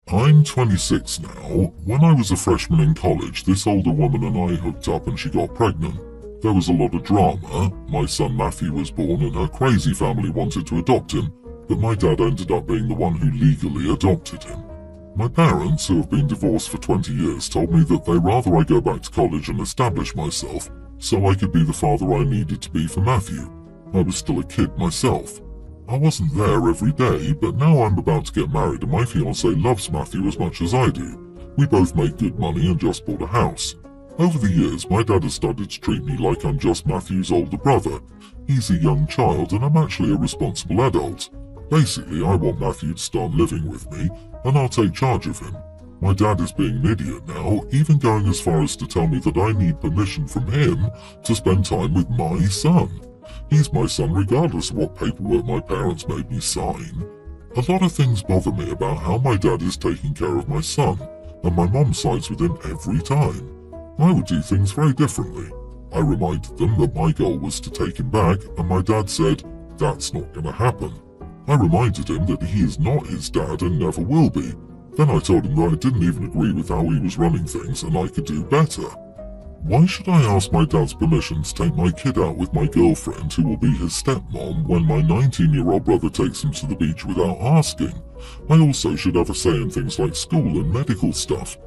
I'm 26 now. When I was a freshman in college, this older woman and I hooked up and she got pregnant. There was a lot of drama. My son Matthew was born and her crazy family wanted to adopt him, but my dad ended up being the one who legally adopted him. My parents, who have been divorced for 20 years, told me that they'd rather I go back to college and establish myself so I could be the father I needed to be for Matthew. I was still a kid myself. I wasn't there every day, but now I'm about to get married and my fiancée loves Matthew as much as I do. We both make good money and just bought a house. Over the years, my dad has started to treat me like I'm just Matthew's older brother. He's a young child and I'm actually a responsible adult. Basically, I want Matthew to start living with me and I'll take charge of him. My dad is being an idiot now, even going as far as to tell me that I need permission from him to spend time with my son. He's my son regardless of what paperwork my parents made me sign. A lot of things bother me about how my dad is taking care of my son, and my mom sides with him every time. I would do things very differently. I reminded them that my goal was to take him back, and my dad said, "That's not gonna happen." I reminded him that he is not his dad and never will be. Then I told him that I didn't even agree with how he was running things and I could do better. Why should I ask my dad's permission to take my kid out with my girlfriend who will be his stepmom when my 19-year-old brother takes him to the beach without asking? I also should have a say in things like school and medical stuff.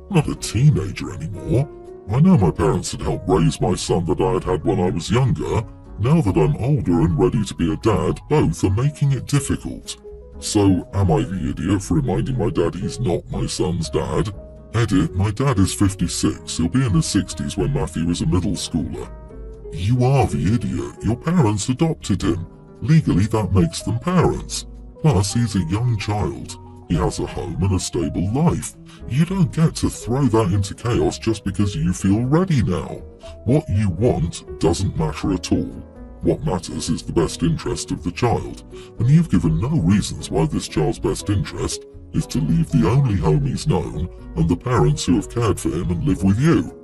I'm not a teenager anymore. I know my parents had helped raise my son that I had when I was younger. Now that I'm older and ready to be a dad, both are making it difficult. So, am I the idiot for reminding my dad he's not my son's dad? Edit, my dad is 56, he'll be in his 60s when Matthew is a middle schooler. You are the idiot, your parents adopted him. Legally that makes them parents. Plus he's a young child. He has a home and a stable life. You don't get to throw that into chaos just because you feel ready now. What you want doesn't matter at all. What matters is the best interest of the child, and you've given no reasons why this child's best interest is to leave the only home he's known and the parents who have cared for him and live with you.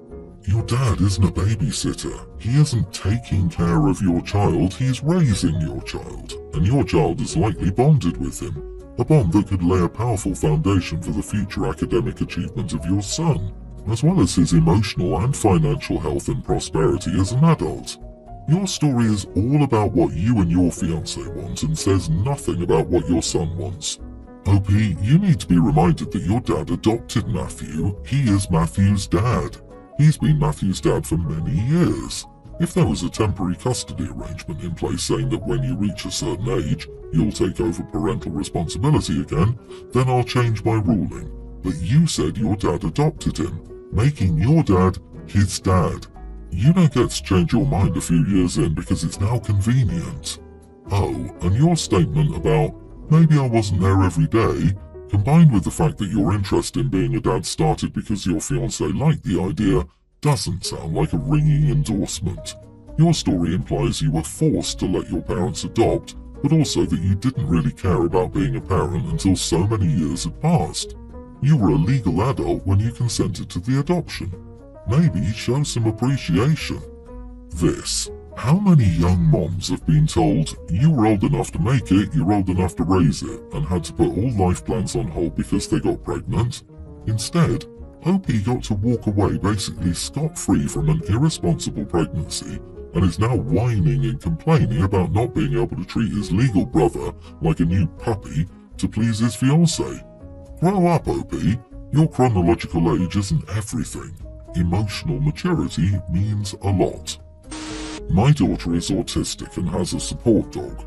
Your dad isn't a babysitter. He isn't taking care of your child, he's raising your child, and your child is likely bonded with him, a bond that could lay a powerful foundation for the future academic achievement of your son, as well as his emotional and financial health and prosperity as an adult. Your story is all about what you and your fiancé want and says nothing about what your son wants. OP, you need to be reminded that your dad adopted Matthew. He is Matthew's dad. He's been Matthew's dad for many years. If there was a temporary custody arrangement in place saying that when you reach a certain age, you'll take over parental responsibility again, then I'll change my ruling. But you said your dad adopted him, making your dad his dad. You don't get to change your mind a few years in because it's now convenient. Oh, and your statement about maybe I wasn't there every day, combined with the fact that your interest in being a dad started because your fiancé liked the idea, doesn't sound like a ringing endorsement. Your story implies you were forced to let your parents adopt, but also that you didn't really care about being a parent until so many years had passed. You were a legal adult when you consented to the adoption. Maybe show some appreciation. How many young moms have been told, you were old enough to make it, you're old enough to raise it, and had to put all life plans on hold because they got pregnant? Instead, OP got to walk away basically scot-free from an irresponsible pregnancy and is now whining and complaining about not being able to treat his legal brother like a new puppy to please his fiancée. Grow up, OP. Your chronological age isn't everything. Emotional maturity means a lot. My daughter is autistic and has a support dog.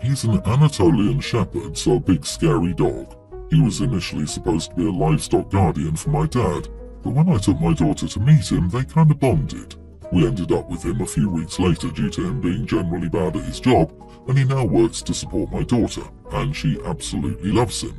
He's an Anatolian Shepherd, so a big scary dog. He was initially supposed to be a livestock guardian for my dad, but when I took my daughter to meet him, they kinda bonded. We ended up with him a few weeks later due to him being generally bad at his job, and he now works to support my daughter, and she absolutely loves him.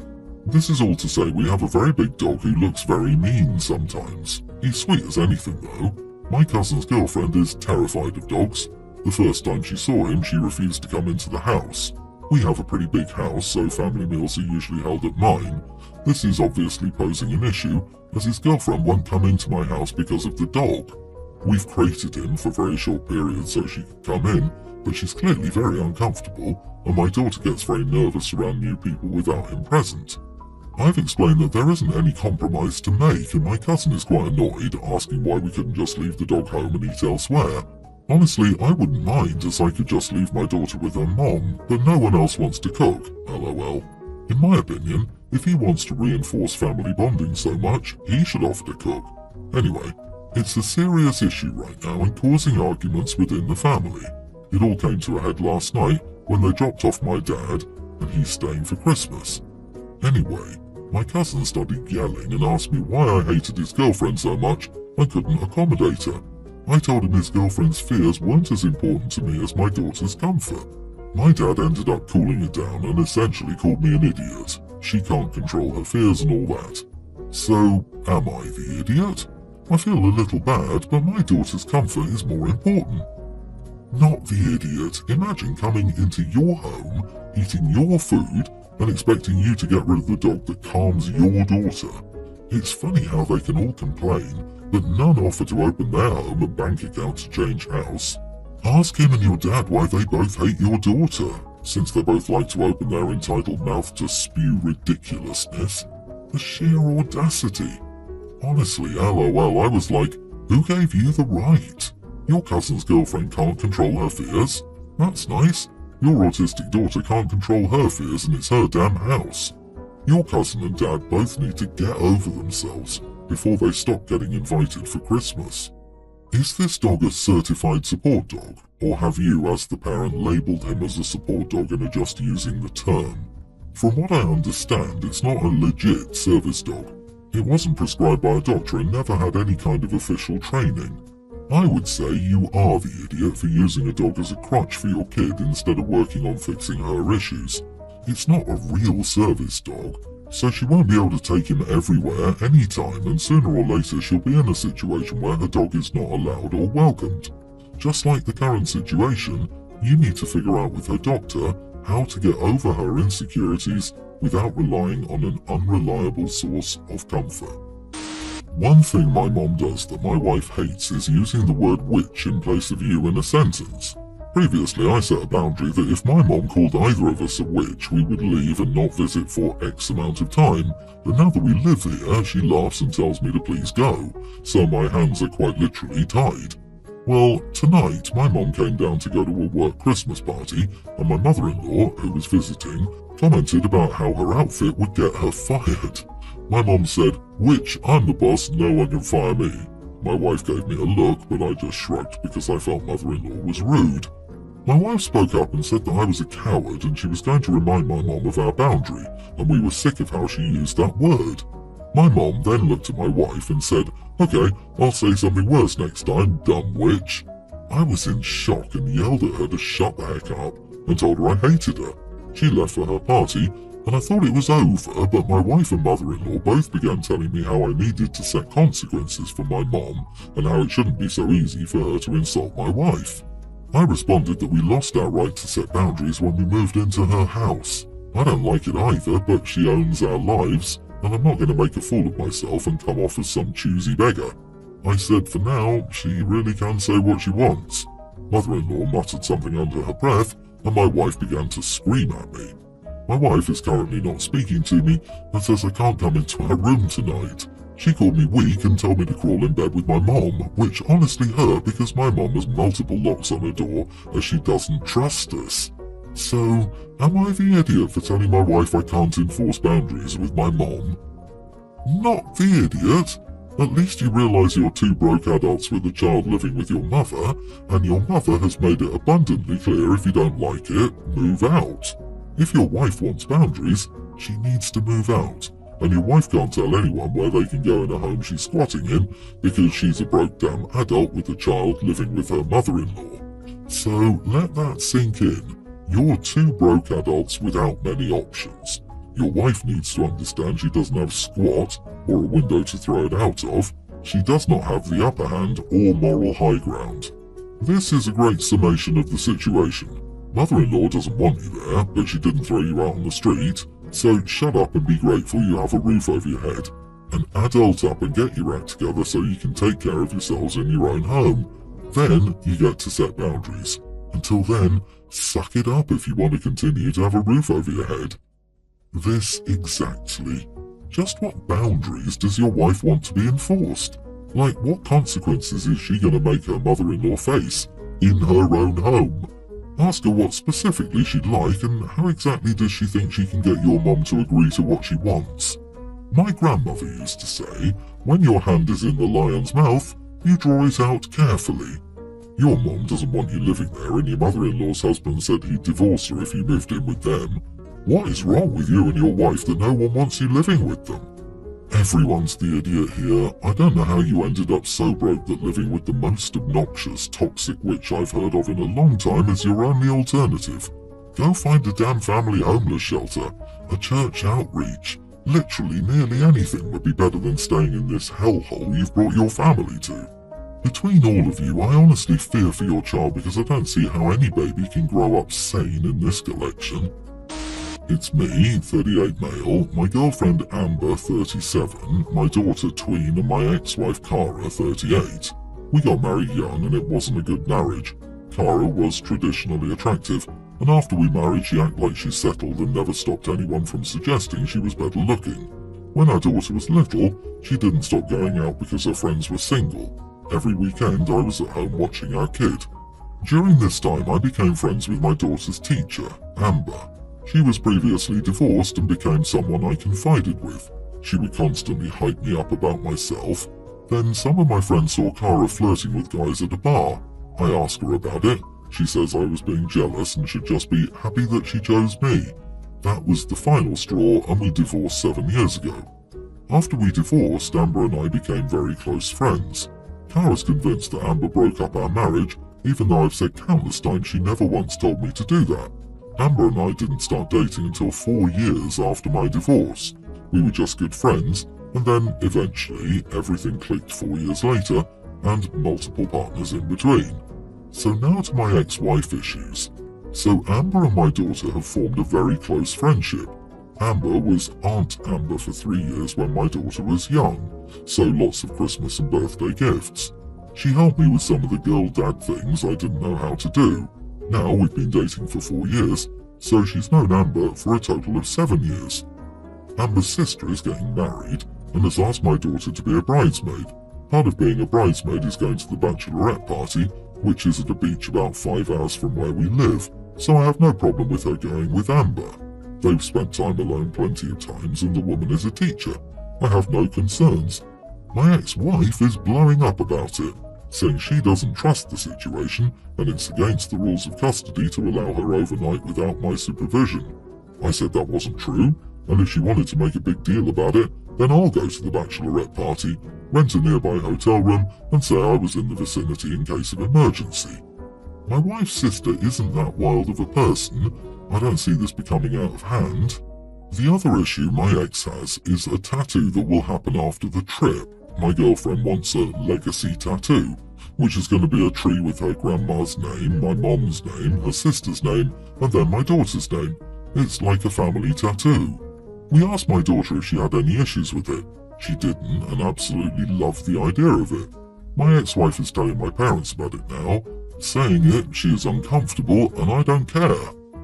This is all to say we have a very big dog who looks very mean sometimes. He's sweet as anything though. My cousin's girlfriend is terrified of dogs. The first time she saw him, she refused to come into the house. We have a pretty big house, so family meals are usually held at mine. This is obviously posing an issue, as his girlfriend won't come into my house because of the dog. We've crated him for very short periods so she can come in, but she's clearly very uncomfortable, and my daughter gets very nervous around new people without him present. I've explained that there isn't any compromise to make, and my cousin is quite annoyed, asking why we couldn't just leave the dog home and eat elsewhere. Honestly, I wouldn't mind, as I could just leave my daughter with her mom, but no one else wants to cook, lol. In my opinion, if he wants to reinforce family bonding so much, he should offer to cook. Anyway, it's a serious issue right now and causing arguments within the family. It all came to a head last night when they dropped off my dad, and he's staying for Christmas. Anyway, my cousin started yelling and asked me why I hated his girlfriend so much I couldn't accommodate her. I told him his girlfriend's fears weren't as important to me as my daughter's comfort. My dad ended up cooling it down and essentially called me an idiot. She can't control her fears and all that. So, am I the idiot? I feel a little bad, but my daughter's comfort is more important. Not the idiot. Imagine coming into your home, eating your food, and expecting you to get rid of the dog that calms your daughter. It's funny how they can all complain, but none offer to open their home and bank account to change house. Ask him and your dad why they both hate your daughter, since they both like to open their entitled mouth to spew ridiculousness. The sheer audacity. Honestly, lol, I was like, who gave you the right? Your cousin's girlfriend can't control her fears? That's nice. Your autistic daughter can't control her fears and it's her damn house. Your cousin and dad both need to get over themselves before they stop getting invited for Christmas. Is this dog a certified support dog, or have you as the parent labelled him as a support dog and are just using the term? From what I understand, it's not a legit service dog. It wasn't prescribed by a doctor and never had any kind of official training. I would say you are the idiot for using a dog as a crutch for your kid instead of working on fixing her issues. It's not a real service dog, so she won't be able to take him everywhere, anytime, and sooner or later she'll be in a situation where her dog is not allowed or welcomed. Just like the current situation, you need to figure out with her doctor how to get over her insecurities without relying on an unreliable source of comfort. One thing my mom does that my wife hates is using the word witch in place of you in a sentence. Previously, I set a boundary that if my mom called either of us a witch, we would leave and not visit for X amount of time, but now that we live here, she laughs and tells me to please go, so my hands are quite literally tied. Well, tonight, my mom came down to go to a work Christmas party, and my mother-in-law, who was visiting, commented about how her outfit would get her fired. My mom said, "Witch, I'm the boss, no one can fire me." My wife gave me a look, but I just shrugged because I felt mother-in-law was rude. My wife spoke up and said that I was a coward and she was going to remind my mom of our boundary, and we were sick of how she used that word. My mom then looked at my wife and said, "Okay, I'll say something worse next time, dumb witch." I was in shock and yelled at her to shut the heck up and told her I hated her. She left for her party, and I thought it was over, but my wife and mother-in-law both began telling me how I needed to set consequences for my mom and how it shouldn't be so easy for her to insult my wife. I responded that we lost our right to set boundaries when we moved into her house. I don't like it either, but she owns our lives, and I'm not going to make a fool of myself and come off as some choosy beggar. I said for now, she really can say what she wants. Mother-in-law muttered something under her breath, and my wife began to scream at me. My wife is currently not speaking to me and says I can't come into her room tonight. She called me weak and told me to crawl in bed with my mom, which honestly hurt because my mom has multiple locks on her door as she doesn't trust us. So, am I the idiot for telling my wife I can't enforce boundaries with my mom? Not the idiot. At least you realise you're two broke adults with a child living with your mother, and your mother has made it abundantly clear if you don't like it, move out. If your wife wants boundaries, she needs to move out. And your wife can't tell anyone where they can go in a home she's squatting in because she's a broke damn adult with a child living with her mother-in-law. So let that sink in. You're two broke adults without many options. Your wife needs to understand she doesn't have squat or a window to throw it out of. She does not have the upper hand or moral high ground. This is a great summation of the situation. Mother-in-law doesn't want you there, but she didn't throw you out on the street. So shut up and be grateful you have a roof over your head. And adult up and get your act together so you can take care of yourselves in your own home. Then you get to set boundaries. Until then, suck it up if you want to continue to have a roof over your head. This exactly Just what boundaries does your wife want to be enforced? Like, what consequences is she going to make her mother-in-law face in her own home? Ask her what specifically she'd like and how exactly does she think she can get your mom to agree to what she wants. My grandmother used to say, when your hand is in the lion's mouth, you draw it out carefully. Your mom doesn't want you living there and your mother-in-law's husband said he'd divorce her if you moved in with them. What is wrong with you and your wife that no one wants you living with them? Everyone's the idiot here. I don't know how you ended up so broke that living with the most obnoxious, toxic witch I've heard of in a long time is your only alternative. Go find a damn family homeless shelter, a church outreach. Literally nearly anything would be better than staying in this hellhole you've brought your family to. Between all of you, I honestly fear for your child because I don't see how any baby can grow up sane in this collection. It's me, 38 male, my girlfriend Amber, 37, my daughter Tween and my ex-wife Cara, 38. We got married young and it wasn't a good marriage. Cara was traditionally attractive, and after we married she acted like she settled and never stopped anyone from suggesting she was better looking. When our daughter was little, she didn't stop going out because her friends were single. Every weekend I was at home watching our kid. During this time I became friends with my daughter's teacher, Amber. She was previously divorced and became someone I confided with. She would constantly hype me up about myself. Then some of my friends saw Cara flirting with guys at a bar. I asked her about it. She says I was being jealous and should just be happy that she chose me. That was the final straw and we divorced 7 years ago. After we divorced, Amber and I became very close friends. Cara's convinced that Amber broke up our marriage, even though I've said countless times she never once told me to do that. Amber and I didn't start dating until 4 years after my divorce. We were just good friends, and then, eventually, everything clicked 4 years later, and multiple partners in between. So now to my ex-wife issues. So Amber and my daughter have formed a very close friendship. Amber was Aunt Amber for 3 years when my daughter was young, so lots of Christmas and birthday gifts. She helped me with some of the girl dad things I didn't know how to do. Now we've been dating for 4 years, so she's known Amber for a total of 7 years. Amber's sister is getting married and has asked my daughter to be a bridesmaid. Part of being a bridesmaid is going to the bachelorette party, which is at a beach about 5 hours from where we live, so I have no problem with her going with Amber. They've spent time alone plenty of times and the woman is a teacher. I have no concerns. My ex-wife is blowing up about it, saying she doesn't trust the situation and it's against the rules of custody to allow her overnight without my supervision. I said that wasn't true, and if she wanted to make a big deal about it, then I'll go to the bachelorette party, rent a nearby hotel room, and say I was in the vicinity in case of emergency. My wife's sister isn't that wild of a person. I don't see this becoming out of hand. The other issue my ex has is a tattoo that will happen after the trip. My girlfriend wants a legacy tattoo, which is going to be a tree with her grandma's name, my mom's name, her sister's name, and then my daughter's name. It's like a family tattoo. We asked my daughter if she had any issues with it. She didn't and absolutely loved the idea of it. My ex-wife is telling my parents about it now, saying she is uncomfortable and I don't care.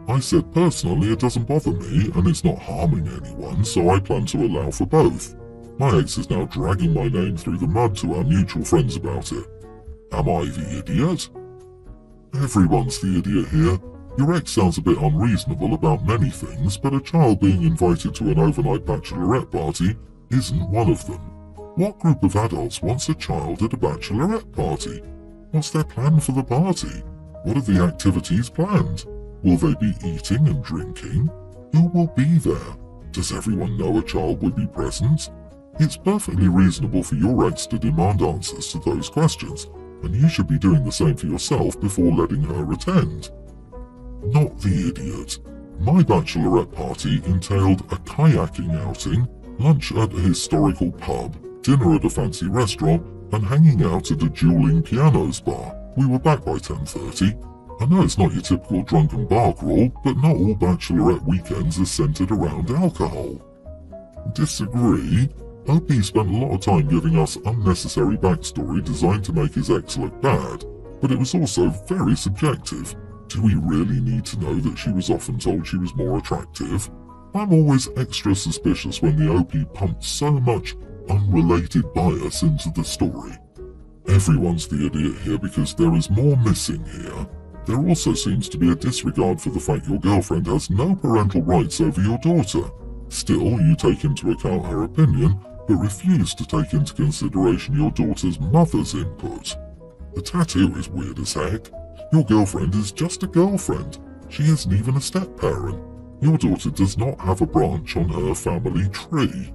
I said personally it doesn't bother me and it's not harming anyone, so I plan to allow for both. My ex is now dragging my name through the mud to our mutual friends about it. Am I the idiot? Everyone's the idiot here. Your ex sounds a bit unreasonable about many things, but a child being invited to an overnight bachelorette party isn't one of them. What group of adults wants a child at a bachelorette party? What's their plan for the party? What are the activities planned? Will they be eating and drinking? Who will be there? Does everyone know a child will be present? It's perfectly reasonable for your ex to demand answers to those questions, and you should be doing the same for yourself before letting her attend. Not the idiot. My bachelorette party entailed a kayaking outing, lunch at a historical pub, dinner at a fancy restaurant, and hanging out at a dueling pianos bar. We were back by 10:30. I know it's not your typical drunken bar crawl, but not all bachelorette weekends are centered around alcohol. Disagree. OP spent a lot of time giving us unnecessary backstory designed to make his ex look bad, but it was also very subjective. Do we really need to know that she was often told she was more attractive? I'm always extra suspicious when the OP pumps so much unrelated bias into the story. Everyone's the idiot here because there is more missing here. There also seems to be a disregard for the fact your girlfriend has no parental rights over your daughter. Still, you take into account her opinion, but refuse to take into consideration your daughter's mother's input. The tattoo is weird as heck. Your girlfriend is just a girlfriend. She isn't even a step-parent. Your daughter does not have a branch on her family tree.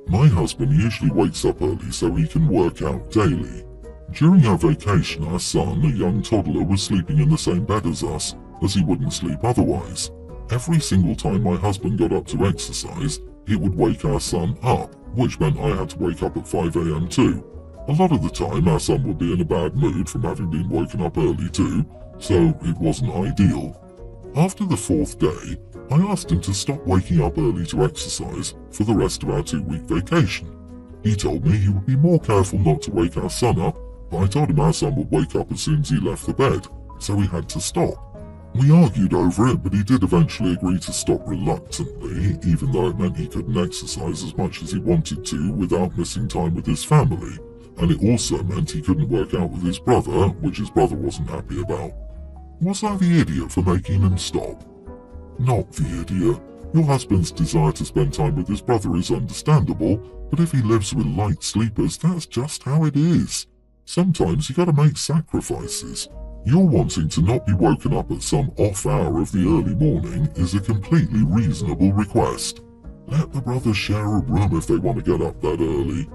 My husband usually wakes up early so he can work out daily. During our vacation, our son, a young toddler, was sleeping in the same bed as us, as he wouldn't sleep otherwise. Every single time my husband got up to exercise, it would wake our son up, which meant I had to wake up at 5 a.m. too. A lot of the time, our son would be in a bad mood from having been woken up early too, so it wasn't ideal. After the 4th day, I asked him to stop waking up early to exercise for the rest of our 2-week vacation. He told me he would be more careful not to wake our son up, but I told him our son would wake up as soon as he left the bed, so he had to stop. We argued over it, but he did eventually agree to stop reluctantly, even though it meant he couldn't exercise as much as he wanted to without missing time with his family, and it also meant he couldn't work out with his brother, which his brother wasn't happy about. Was I the idiot for making him stop? Not the idiot. Your husband's desire to spend time with his brother is understandable, but if he lives with light sleepers, that's just how it is. Sometimes you gotta make sacrifices. Your wanting to not be woken up at some off hour of the early morning is a completely reasonable request. Let the brothers share a room if they want to get up that early.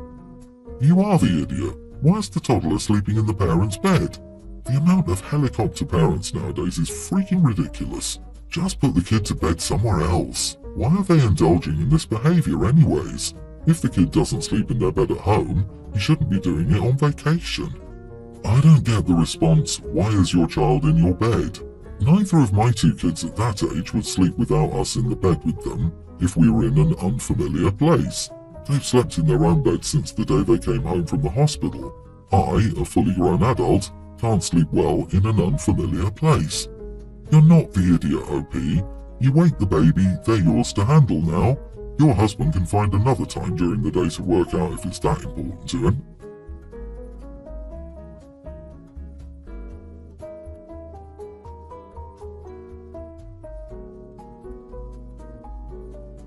You are the idiot. Why is the toddler sleeping in the parents' bed? The amount of helicopter parents nowadays is freaking ridiculous. Just put the kid to bed somewhere else. Why are they indulging in this behavior anyways? If the kid doesn't sleep in their bed at home, you shouldn't be doing it on vacation. I don't get the response, why is your child in your bed? Neither of my 2 kids at that age would sleep without us in the bed with them if we were in an unfamiliar place. They've slept in their own bed since the day they came home from the hospital. I, a fully grown adult, can't sleep well in an unfamiliar place. You're not the idiot, OP. You wake the baby, they're yours to handle now. Your husband can find another time during the day to work out if it's that important to him.